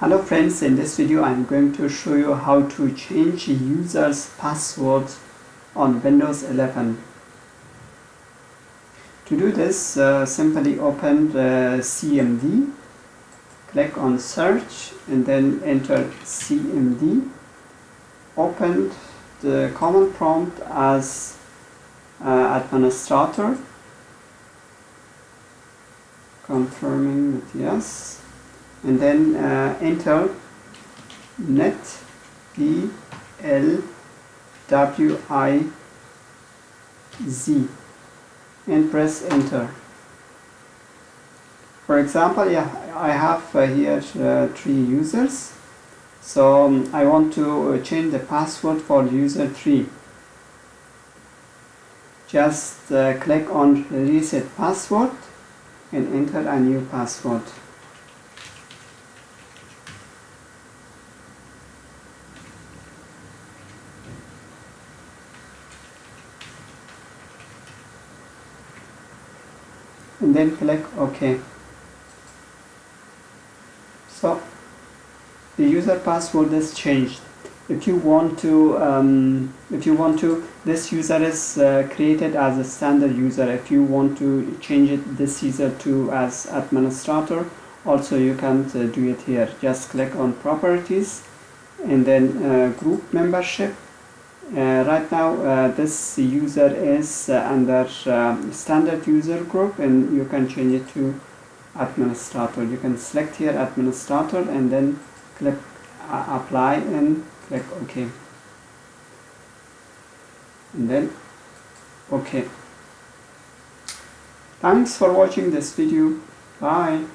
Hello friends, in this video I'm going to show you how to change user's password on Windows 11. To do this, simply open the CMD, click on search and then enter CMD. Open the command prompt as administrator, confirming with yes, and then enter net DLWIZ and press enter. For example, I have here 3 users, so I want to change the password for user 3. Just click on reset password and enter a new password. And then click OK. So the user password is changed. If you want to, this user is created as a standard user. If you want to change this user to as administrator, also you can do it here. Just click on properties and then group membership. Right now this user is under standard user group, and you can change it to administrator. You can select here administrator and then click apply and click OK, and then OK. Thanks for watching this video. Bye.